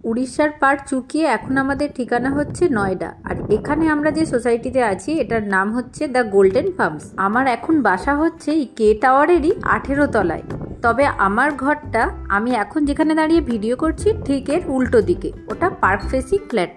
উড়িষ্যার পাড় চুকিয়ে এখন আমাদের ঠিকানা হচ্ছে নয়ডা। আর এখানে আমরা যে সোসাইটিতে আছি এটার নাম হচ্ছে দ্য গোল্ডেন ফার্মস। আমার এখন বাসা হচ্ছে এই কে টাওয়ারেরই 18 তলায়। তবে আমার ঘরটা আমি এখন যেখানে দাঁড়িয়ে ভিডিও করছি ঠিক এর উল্টো দিকে, ওটা পার্ক ফেসিং ফ্ল্যাট।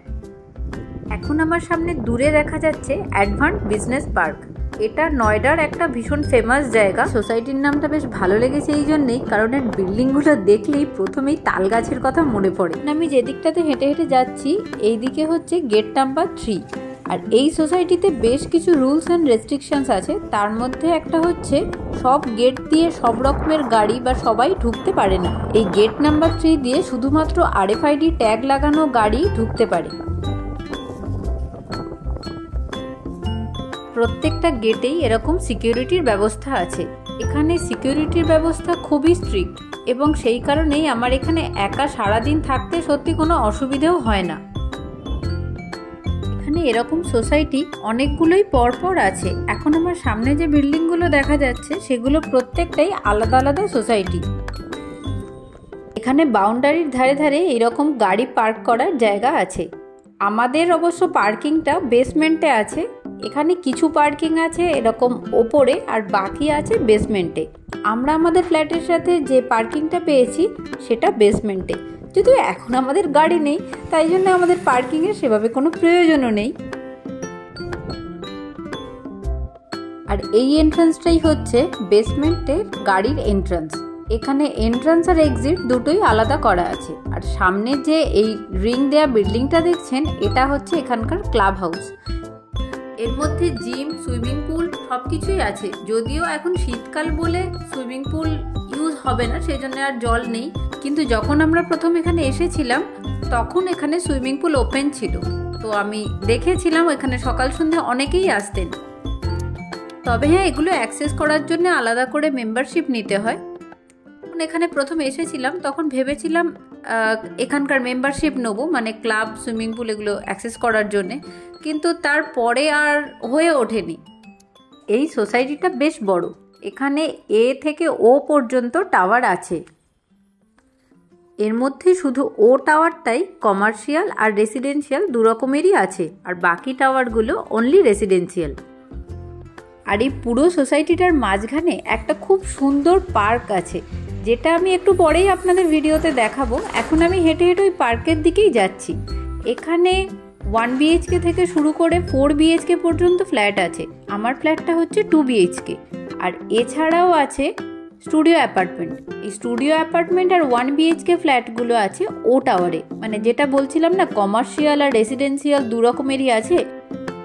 এখন আমার সামনে দূরে দেখা যাচ্ছে অ্যাডভান্স বিজনেস পার্ক। এটা নয়ডার একটা ভীষণ ফেমাস জায়গা। সোসাইটির নামটা বেশ ভালো লেগেছে এই জন্যেই, কারণ এর বিল্ডিংগুলো দেখলেই প্রথমেই তাল গাছের কথা মনে পড়ে। আমি যে দিকটাতে হেঁটে হেঁটে যাচ্ছি এই দিকে হচ্ছে গেট নাম্বার 3। আর এই সোসাইটিতে বেশ কিছু রুলস অ্যান্ড রেস্ট্রিকশনস আছে। তার মধ্যে একটা হচ্ছে সব গেট দিয়ে সব রকমের গাড়ি বা সবাই ঢুকতে পারে না। এই গেট নাম্বার 3 দিয়ে শুধুমাত্র RFID ট্যাগ লাগানো গাড়ি ঢুকতে পারে। প্রত্যেকটা গেটেই এরকম সিকিউরিটির ব্যবস্থা আছে। এখানে সিকিউরিটির ব্যবস্থা খুবই স্ট্রিক্ট এবং সেই কারণেই আমার এখানে একা সারাদিন থাকতে সত্যি কোনো অসুবিধেও হয় না। এখানে এরকম সোসাইটি অনেকগুলোই পরপর আছে। এখন আমার সামনে যে বিল্ডিংগুলো দেখা যাচ্ছে সেগুলো প্রত্যেকটাই আলাদা আলাদা সোসাইটি। এখানে বাউন্ডারির ধারে ধারে এরকম গাড়ি পার্ক করার জায়গা আছে। আমাদের অবশ্য পার্কিংটা বেসমেন্টে আছে। এখানে কিছু পার্কিং আছে এরকম ওপরে আর বাকি আছে বেসমেন্টে। আমরা আমাদের ফ্ল্যাটের সাথে যে পার্কিংটা পেয়েছি সেটা বেসমেন্টে, যদিও এখন আমাদের গাড়ি নেই তাই জন্য আমাদের পার্কিংয়ের সেভাবে কোনো প্রয়োজনও নেই। আর এই এন্ট্রান্সটাই হচ্ছে বেসমেন্টের গাড়ির এন্ট্রান্স। এখানে এন্ট্রান্স আর এক্সিট দুটোই আলাদা করা আছে। আর সামনে যে এই রিং দেয়া বিল্ডিংটা দেখছেন এটা হচ্ছে এখানকার ক্লাব হাউস। এর মধ্যে জিম, সুইমিং পুল সবকিছুই আছে। যদিও এখন শীতকাল বলে সুইমিং পুল ইউজ হবে না, সেই জন্য আর জল নেই। কিন্তু যখন আমরা প্রথম এখানে এসেছিলাম তখন এখানে সুইমিং পুল ওপেন ছিল। তো আমি দেখেছিলাম এখানে সকাল সন্ধ্যা অনেকেই আসতেন। তবে হ্যাঁ, এগুলো অ্যাক্সেস করার জন্য আলাদা করে মেম্বারশিপ নিতে হয়। এখানে প্রথম এসেছিলাম তখন ভেবেছিলাম এখানকার মেম্বারশিপ নেবো, মানে ক্লাব, সুইমিং পুল এগুলো অ্যাক্সেস করার জন্যে, কিন্তু তারপরে আর হয়ে ওঠেনি। এই সোসাইটিটা বেশ বড়। এখানে A থেকে O পর্যন্ত টাওয়ার আছে। এর মধ্যে শুধু O টাওয়ারটাই কমার্শিয়াল আর রেসিডেন্সিয়াল দু রকমেরই আছে, আর বাকি টাওয়ারগুলো অনলি রেসিডেন্সিয়াল। আর এই পুরো সোসাইটিটার মাঝখানে একটা খুব সুন্দর পার্ক আছে, যেটা আমি একটু পরেই আপনাদের ভিডিওতে দেখাবো। এখন আমি হেঁটে হেঁটে ওই পার্কের দিকেই যাচ্ছি। এখানে 1 BHK থেকে শুরু করে 4 BHK পর্যন্ত ফ্ল্যাট আছে। আমার ফ্ল্যাটটা হচ্ছে 2 BHK। আর এছাড়াও আছে স্টুডিও অ্যাপার্টমেন্ট। এই স্টুডিও অ্যাপার্টমেন্ট আর 1 BHK ফ্ল্যাটগুলো আছে ও টাওয়ারে, মানে যেটা বলছিলাম না কমার্শিয়াল আর রেসিডেন্সিয়াল দু রকমেরই আছে।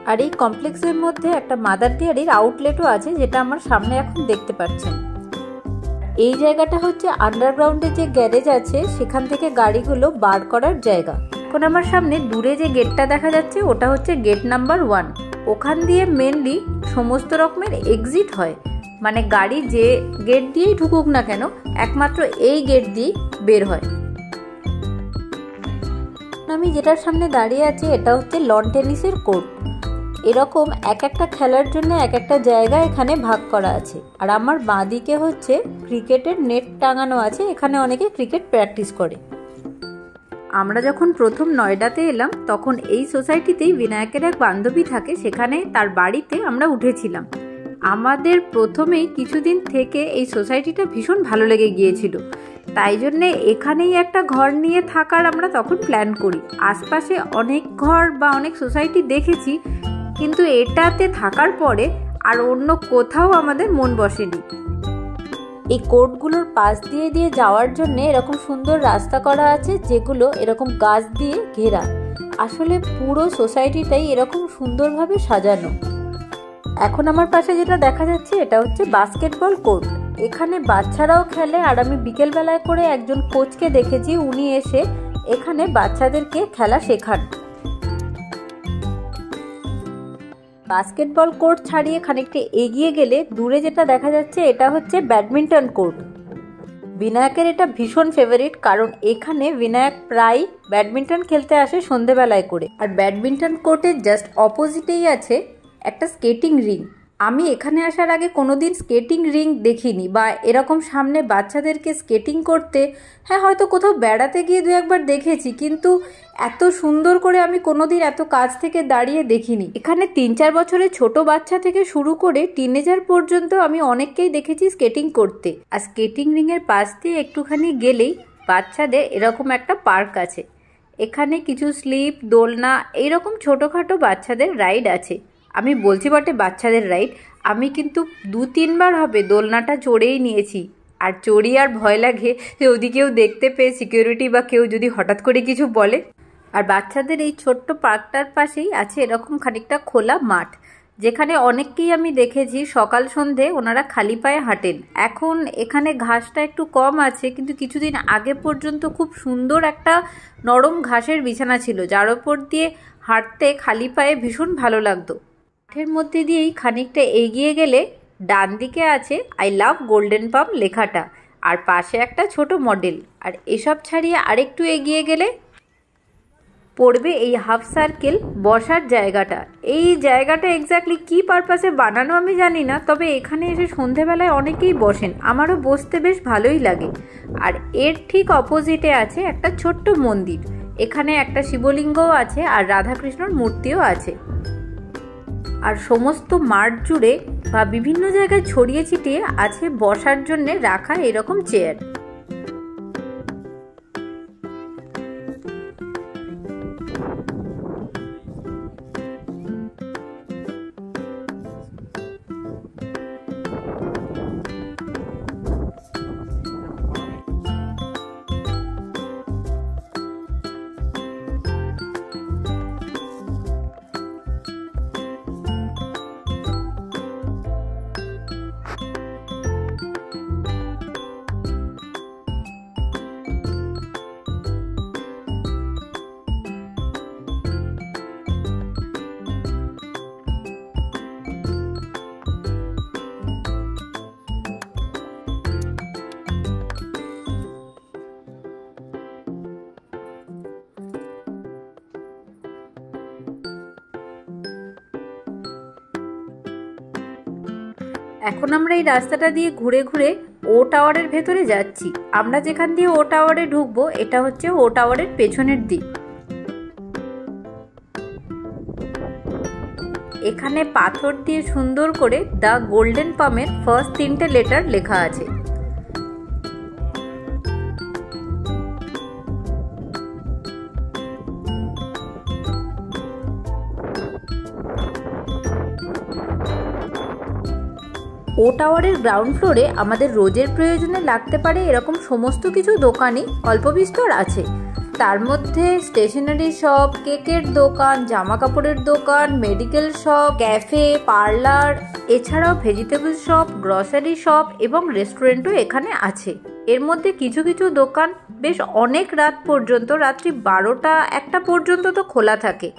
আর এই কমপ্লেক্সের মধ্যে একটা মাদার ডেয়ারির আউটলেটও আছে, যেটা আমার সামনে এখন দেখতে পাচ্ছেন। এই জায়গাটা হচ্ছে আন্ডারগ্রাউন্ডে যে গ্যারেজ আছে সেখান থেকে গাড়িগুলো বার করার জায়গা। এখন আমার সামনে দূরে যে গেটটা দেখা যাচ্ছে ওটা হচ্ছে গেট নাম্বার 1। ওখান দিয়ে মেনলি সমস্ত রকমের এক্সিট হয়, মানে গাড়ি যে গেট দিয়েই ঢুকুক না কেন একমাত্র এই গেট দিয়েই বের হয়। আমি যেটার সামনে দাঁড়িয়ে আছি এটা হচ্ছে লন টেনিসের কোর্ট। এরকম এক একটা খেলার জন্য এক একটা জায়গা এখানে ভাগ করা আছে। আর আমার বাঁদিকে হচ্ছে ক্রিকেটের নেট টাঙানো আছে, এখানে অনেকে ক্রিকেট প্র্যাকটিস করে। আমরা যখন প্রথম নয়ডাতে এলাম তখন এই সোসাইটিতেই বিনায়কের এক বান্ধবী থাকে, সেখানে তার বাড়িতে আমরা উঠেছিলাম। আমাদের প্রথমেই কিছুদিন থেকে এই সোসাইটিটা ভীষণ ভালো লেগে গিয়েছিল, তাই জন্যে এখানেই একটা ঘর নিয়ে থাকার আমরা তখন প্ল্যান করি। আশপাশে অনেক ঘর বা অনেক সোসাইটি দেখেছি, কিন্তু এটাতে থাকার পরে আর অন্য কোথাও আমাদের মন বসেনি। এই কোর্টগুলোর পাশ দিয়ে দিয়ে যাওয়ার জন্য এরকম সুন্দর রাস্তা করা আছে, যেগুলো এরকম গাছ দিয়ে ঘেরা। আসলে পুরো সোসাইটিটাই এরকম সুন্দরভাবে সাজানো। এখন আমার পাশে যেটা দেখা যাচ্ছে এটা হচ্ছে বাস্কেটবল কোর্ট। এখানে বাচ্চারাও খেলে। আর আমি বিকেলবেলায় করে একজন কোচকে দেখেছি, উনি এসে এখানে বাচ্চাদেরকে খেলা শেখান। বাস্কেটবল কোর্ট ছাড়িয়ে খানিকটা এগিয়ে গেলে দূরে যেটা দেখা যাচ্ছে এটা হচ্ছে ব্যাডমিন্টন কোর্ট। বিনায়কের এটা ভীষণ ফেভারিট, কারণ এখানে বিনায়ক প্রায় ব্যাডমিন্টন খেলতে আসে সন্ধেবেলায় করে। আর ব্যাডমিন্টন কোর্টের জাস্ট অপোজিটেই আছে একটা স্কেটিং রিং। আমি এখানে আসার আগে কোনোদিন স্কেটিং রিং দেখিনি, বা এরকম সামনে বাচ্চাদেরকে স্কেটিং করতে, হ্যাঁ হয়তো কোথাও বেড়াতে গিয়ে দু একবার দেখেছি, কিন্তু এত সুন্দর করে আমি কোনোদিন এত কাছ থেকে দাঁড়িয়ে দেখিনি। এখানে 3-4 বছরের ছোট বাচ্চা থেকে শুরু করে টিনেজার পর্যন্ত আমি অনেককেই দেখেছি স্কেটিং করতে। আর স্কেটিং রিংয়ের পাশ দিয়ে একটুখানি গেলেই বাচ্চাদের এরকম একটা পার্ক আছে। এখানে কিছু স্লিপ, দোলনা, এইরকম ছোটোখাটো বাচ্চাদের রাইড আছে। আমি বলছি বটে বাচ্চাদের রাইড, আমি কিন্তু 2-3 বার হবে দোলনাটা চড়েই নিয়েছি। আর চড়ি আর ভয় লাগে যে ওদিকেও দেখতে পেয়ে সিকিউরিটি বা কেউ যদি হঠাৎ করে কিছু বলে। আর বাচ্চাদের এই ছোট্ট পার্কটার পাশেই আছে এরকম খানিকটা খোলা মাঠ, যেখানে অনেককেই আমি দেখেছি সকাল সন্ধে ওনারা খালি পায়ে হাঁটেন। এখন এখানে ঘাসটা একটু কম আছে, কিন্তু কিছুদিন আগে পর্যন্ত খুব সুন্দর একটা নরম ঘাসের বিছানা ছিল, যার ওপর দিয়ে হাঁটতে খালি পায়ে ভীষণ ভালো লাগতো। মাঠের মধ্যে দিয়েই খানিকটা এগিয়ে গেলে ডান দিকে আছে আই লাভ গোল্ডেন পাম্প লেখাটা, আর পাশে একটা ছোট মডেল। আর এসব ছাড়িয়ে আরেকটু এগিয়ে গেলে পড়বে এই হাফ সার্কেল বসার জায়গাটা। এই জায়গাটা এক্স্যাক্টলি কী পারপাসে বানানো আমি জানি না, তবে এখানে এসে সন্ধেবেলায় অনেকেই বসেন, আমারও বসতে বেশ ভালোই লাগে। আর এর ঠিক অপোজিটে আছে একটা ছোট্ট মন্দির, এখানে একটা শিবলিঙ্গও আছে আর রাধাকৃষ্ণর মূর্তিও আছে। আর সমস্ত মাঠ জুড়ে বা বিভিন্ন জায়গায় ছড়িয়ে ছিটিয়ে আছে বসার জন্যে রাখা এরকম চেয়ার। এখন আমরা এই রাস্তাটা দিয়ে ঘুরে ঘুরে ও টাওয়ারের ভেতরে যাচ্ছি। আমরা যেখান দিয়ে ও টাওয়ারে ঢুকবো এটা হচ্ছে ও টাওয়ারের পেছনের দিক। এখানে পাথর দিয়ে সুন্দর করে দ্য গোল্ডেন পামের ফার্স্ট 3টে লেটার লেখা আছে। ও টাওয়ারের গ্রাউন্ড ফ্লোরে আমাদের রোজের প্রয়োজনে লাগতে পারে এরকম সমস্ত কিছু দোকানই অল্প বিস্তর আছে। তার মধ্যে স্টেশনারি শপ, কেকের দোকান, জামা কাপড়ের দোকান, মেডিকেল শপ, ক্যাফে, পার্লার, এছাড়াও ভেজিটেবল শপ, গ্রসারি শপ এবং রেস্টুরেন্টও এখানে আছে। এর মধ্যে কিছু কিছু দোকান বেশ অনেক রাত পর্যন্ত, রাত্রি 12টা-1টা পর্যন্ত তো খোলা থাকে।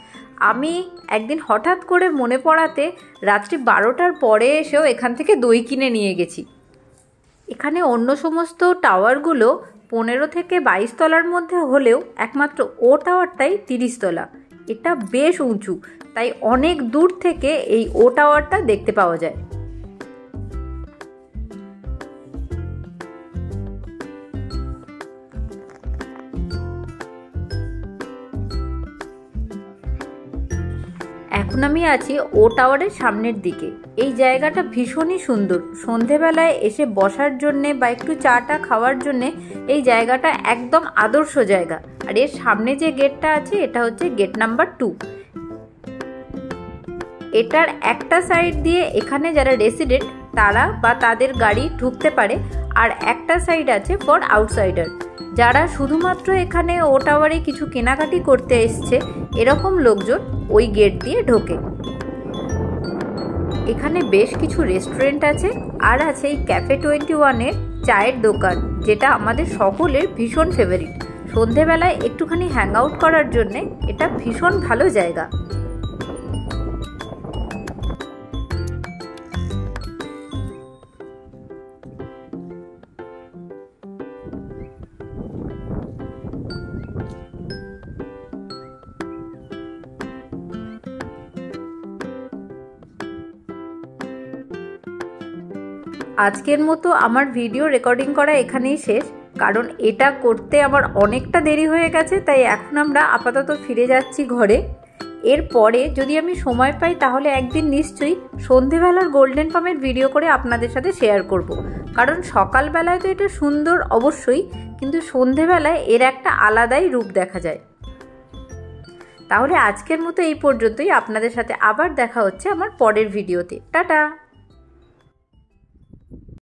আমি একদিন হঠাৎ করে মনে পড়াতে রাত্রি 12টার পরে এসেও এখান থেকে দই কিনে নিয়ে গেছি। এখানে অন্য সমস্ত টাওয়ারগুলো 15 থেকে 22 তলার মধ্যে হলেও একমাত্র ও টাওয়ারটাই 30 তলা। এটা বেশ উঁচু, তাই অনেক দূর থেকে এই ও টাওয়ারটা দেখতে পাওয়া যায়। এখন আমি আছি ও টাওয়ারের সামনের দিকে। এই জায়গাটা ভীষণই সুন্দর, সন্ধেবেলায় এসে বসার জন্যে বা একটু চাটা খাওয়ার জন্যে এই জায়গাটা একদম আদর্শ জায়গা। আর এর সামনে যে গেটটা আছে এটা হচ্ছে গেট নাম্বার 2। এটার একটা সাইড দিয়ে এখানে যারা রেসিডেন্ট তারা বা তাদের গাড়ি ঢুকতে পারে, আর একটা সাইড আছে ফর আউটসাইডার, যারা শুধুমাত্র এখানে ও টাওয়ারে কিছু কেনাকাটি করতে এসছে এরকম লোকজন ওই গেট দিয়ে ঢোকে। এখানে বেশ কিছু রেস্টুরেন্ট আছে, আর আছে এই ক্যাফে 21-এর চায়ের দোকান, যেটা আমাদের সকলের ভীষণ ফেভারিট। সন্ধেবেলায় একটুখানি হ্যাং আউট করার জন্যে এটা ভীষণ ভালো জায়গা। আজকের মতো আমার ভিডিও রেকর্ডিং করা এখানেই শেষ, কারণ এটা করতে আমার অনেকটা দেরি হয়ে গেছে। তাই এখন আমরা আপাতত ফিরে যাচ্ছি ঘরে। এরপরে যদি আমি সময় পাই তাহলে একদিন নিশ্চয়ই সন্ধেবেলার গোল্ডেন পামের ভিডিও করে আপনাদের সাথে শেয়ার করব। কারণ সকালবেলায় তো এটা সুন্দর অবশ্যই, কিন্তু সন্ধেবেলায় এর একটা আলাদাই রূপ দেখা যায়। তাহলে আজকের মতো এই পর্যন্তই। আপনাদের সাথে আবার দেখা হচ্ছে আমার পরের ভিডিওতে। টাটা।